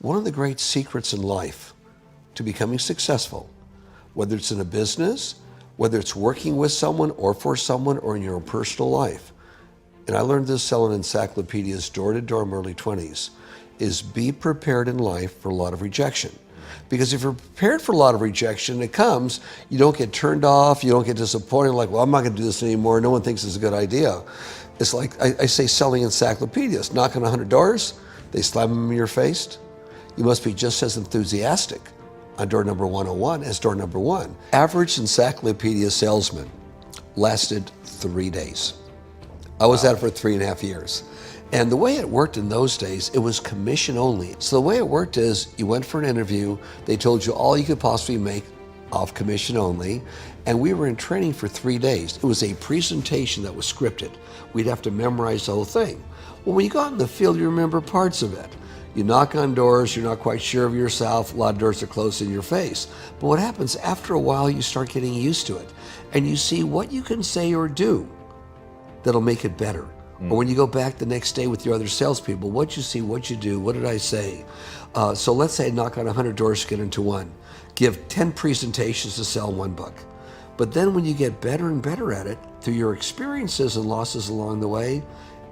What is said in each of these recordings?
one of the great secrets in life to becoming successful, whether it's in a business, whether it's working with someone or for someone or in your own personal life, and I learned this selling encyclopedias door to door in my early 20s, is be prepared in life for a lot of rejection. Because if you're prepared for a lot of rejection, it comes, you don't get turned off, you don't get disappointed, like, well, I'm not gonna do this anymore, no one thinks it's a good idea. It's like, I say selling encyclopedias, knock on 100 doors, they slam them in your face. You must be just as enthusiastic on door number 101 as door number 1. Average encyclopedia salesman lasted 3 days. I was at it for 3.5 years. And the way it worked in those days, it was commission only. So the way it worked is you went for an interview, they told you all you could possibly make off commission only, and we were in training for 3 days. It was a presentation that was scripted. We'd have to memorize the whole thing. Well, when you go out in the field, you remember parts of it. You knock on doors, you're not quite sure of yourself, a lot of doors are closed in your face. But what happens after a while, you start getting used to it, and you see what you can say or do that'll make it better. Or when you go back the next day with your other salespeople, what you see, what you do, what did I say? So let's say I knock on 100 doors to get into one. Give 10 presentations to sell one book. But then when you get better and better at it, through your experiences and losses along the way,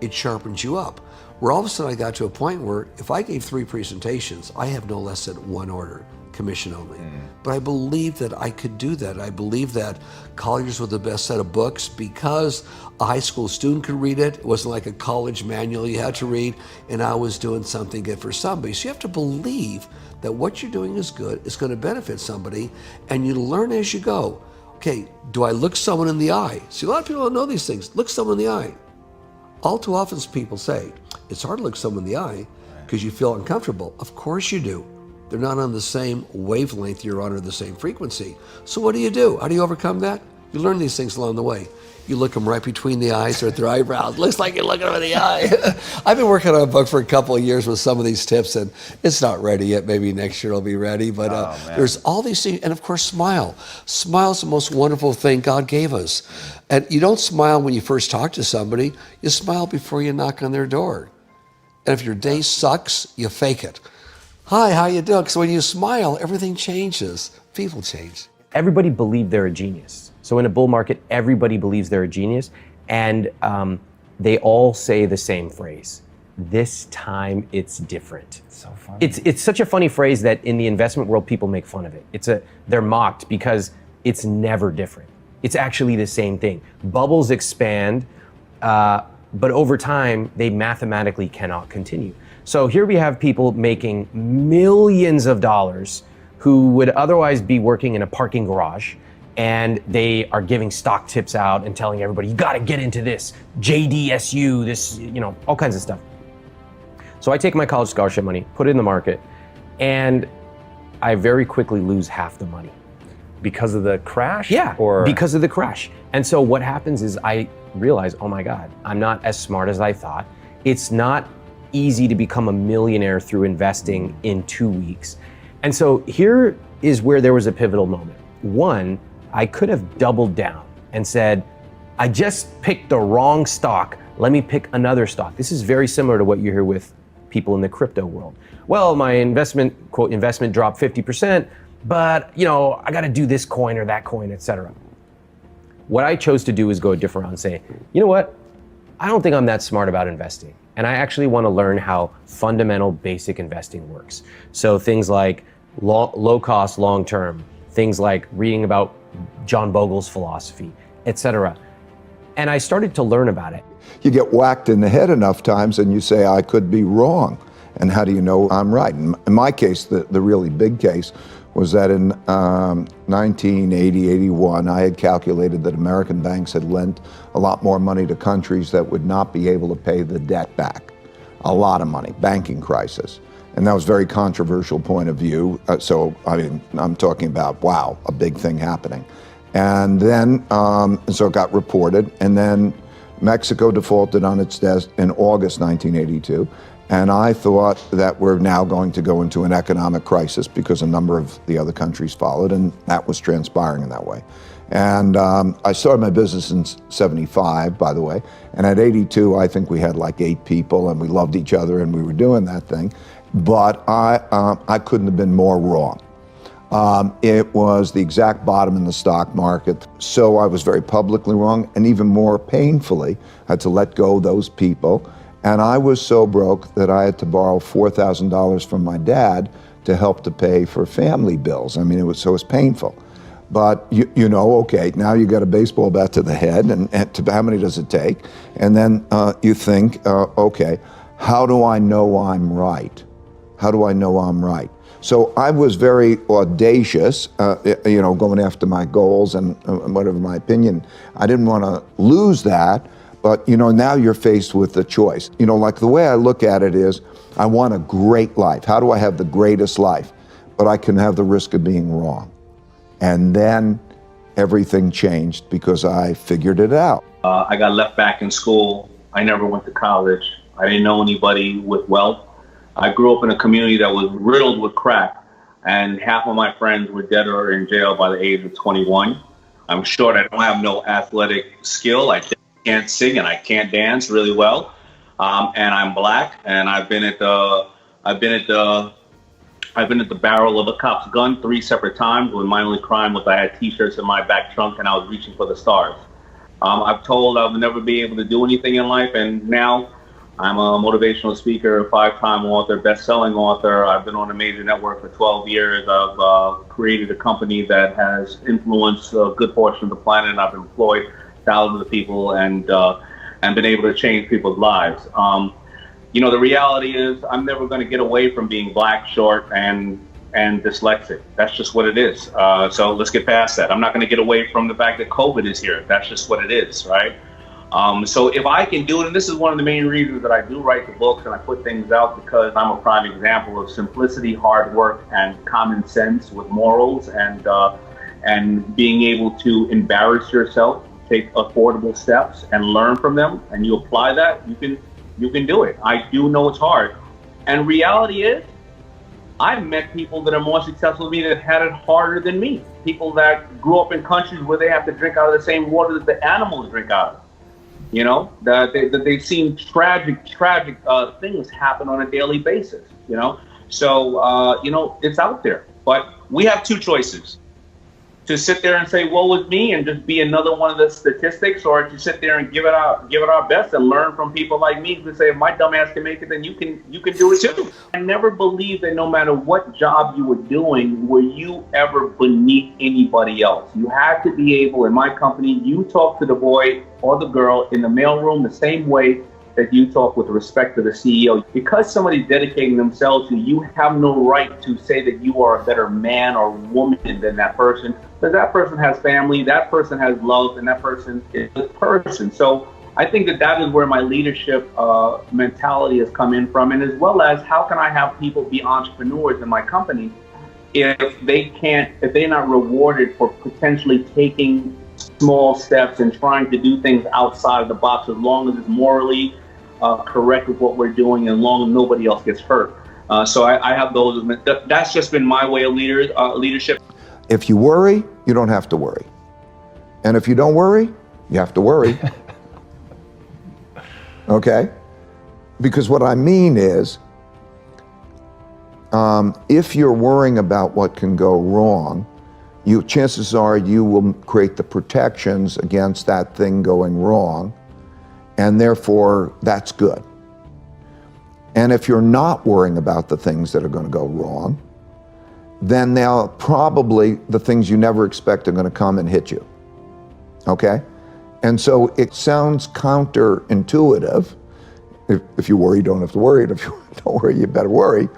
it sharpens you up. Where all of a sudden I got to a point where if I gave 3 presentations, I have no less than 1 order, commission only. But I believed that I could do that. I believed that Colliers was the best set of books because a high school student could read it. It wasn't like a college manual you had to read, and I was doing something good for somebody. So you have to believe that what you're doing is good, it's going to benefit somebody, and you learn as you go. Okay, do I look someone in the eye? See, a lot of people don't know these things. Look someone in the eye. All too often people say, it's hard to look someone in the eye because you feel uncomfortable. Of course you do. They're not on the same wavelength you're on or the same frequency. So what do? How do you overcome that? You learn these things along the way. You look them right between the eyes or at their eyebrows. Looks like you're looking them in the eye. I've been working on a book for a couple of years with some of these tips, and it's not ready yet. Maybe next year it'll be ready. But there's all these things, and of course, smile. Smile is the most wonderful thing God gave us. And you don't smile when you first talk to somebody. You smile before you knock on their door. And if your day sucks, you fake it. Hi, how you doing? So when you smile, everything changes. People change. Everybody believed they're a genius. So in a bull market, everybody believes they're a genius, and they all say the same phrase. This time it's different. So funny. It's such a funny phrase that in the investment world, people make fun of it. They're mocked because it's never different. It's actually the same thing. Bubbles expand, but over time, they mathematically cannot continue. So here we have people making millions of dollars who would otherwise be working in a parking garage, and they are giving stock tips out and telling everybody, you gotta get into this, JDSU, this, all kinds of stuff. So I take my college scholarship money, put it in the market, and I very quickly lose half the money. Because of the crash? Yeah, or because of the crash. And so what happens is I realize, oh my God, I'm not as smart as I thought. It's not easy to become a millionaire through investing in 2 weeks. And so here is where there was a pivotal moment. One, I could have doubled down and said, I just picked the wrong stock. Let me pick another stock. This is very similar to what you hear with people in the crypto world. Well, my investment, quote, investment dropped 50%, but I got to do this coin or that coin, etc. What I chose to do is go a different route and say, you know what? I don't think I'm that smart about investing. And I actually want to learn how fundamental basic investing works. So things like low cost, long term, things like reading about John Bogle's philosophy, etc. And I started to learn about it. You get whacked in the head enough times and you say, I could be wrong. And how do you know I'm right? In my case, the really big case was that in 1980, 81, I had calculated that American banks had lent a lot more money to countries that would not be able to pay the debt back. A lot of money, banking crisis. And that was a very controversial point of view. So I'm talking about, wow, a big thing happening. And then, so it got reported, and then Mexico defaulted on its debt in August 1982. And I thought that we're now going to go into an economic crisis because a number of the other countries followed, and that was transpiring in that way. And I started my business in 75, by the way, and at 82, I think we had like 8 people, and we loved each other, and we were doing that thing. but I couldn't have been more wrong. It was the exact bottom in the stock market. So I was very publicly wrong, and even more painfully, I had to let go of those people. And I was so broke that I had to borrow $4,000 from my dad to help to pay for family bills. I mean, it was painful. But you know, okay, now you got a baseball bat to the head, and how many does it take? And then you think, okay, how do I know I'm right? How do I know I'm right? So I was very audacious, you know, going after my goals and whatever my opinion. I didn't want to lose that, but you know, now you're faced with the choice. You know, like the way I look at it is, I want a great life. How do I have the greatest life? But I can have the risk of being wrong. And then everything changed because I figured it out. I got left back in school. I never went to college. I didn't know anybody with wealth. I grew up in a community that was riddled with crack, and half of my friends were dead or in jail by the age of 21. I'm short. I don't have no athletic skill. I can't sing and I can't dance really well. And I'm black, and I've been at the barrel of a cop's gun 3 separate times, when my only crime was I had T-shirts in my back trunk and I was reaching for the stars. I've told I'll never be able to do anything in life, and now I'm a motivational speaker, a 5-time author, best-selling author. I've been on a major network for 12 years. I've created a company that has influenced a good portion of the planet, and I've employed thousands of people and been able to change people's lives. You know, the reality is I'm never going to get away from being black, short, and dyslexic. That's just what it is. So let's get past that. I'm not going to get away from the fact that COVID is here. That's just what it is, right? So if I can do it, and this is one of the main reasons that I do write the books and I put things out, because I'm a prime example of simplicity, hard work, and common sense with morals, and being able to embarrass yourself, take affordable steps and learn from them, and you apply that, you can do it. I do know it's hard. And reality is, I've met people that are more successful than me that had it harder than me. People that grew up in countries where they have to drink out of the same water that the animals drink out of. You know, that they've seen tragic things happen on a daily basis, you know? So, you know, it's out there. But we have two choices. To sit there and say, woe is me, and just be another one of the statistics, or to sit there and give it our best and learn from people like me who say, if my dumb ass can make it, then you can do it too. I never believed that no matter what job you were doing, were you ever beneath anybody else. You had to be able, in my company, you talk to the boy or the girl in the mailroom the same way that you talk with respect to the CEO. Because somebody's dedicating themselves to you, have no right to say that you are a better man or woman than that person, because that person has family, that person has love, and that person is a person. So I think that is where my leadership mentality has come in from, and as well as how can I have people be entrepreneurs in my company if they're not rewarded for potentially taking small steps and trying to do things outside of the box, as long as it's morally correct with what we're doing, and long as nobody else gets hurt. So I have those. That's just been my way of leadership. If you worry, you don't have to worry. And if you don't worry, you have to worry. Okay? Because what I mean is, if you're worrying about what can go wrong, chances are you will create the protections against that thing going wrong, and therefore that's good. And if you're not worrying about the things that are going to go wrong, then now probably the things you never expect are going to come and hit you. Okay? And so it sounds counterintuitive. If you worry, you don't have to worry. And if you don't worry, you better worry.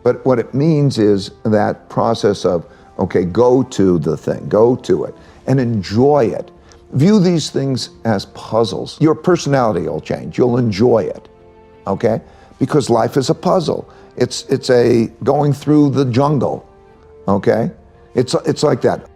But what it means is that process of, okay, go to the thing, go to it, and enjoy it. View these things as puzzles. Your personality will change. You'll enjoy it, okay? Because life is a puzzle. It's a going through the jungle, okay? It's like that.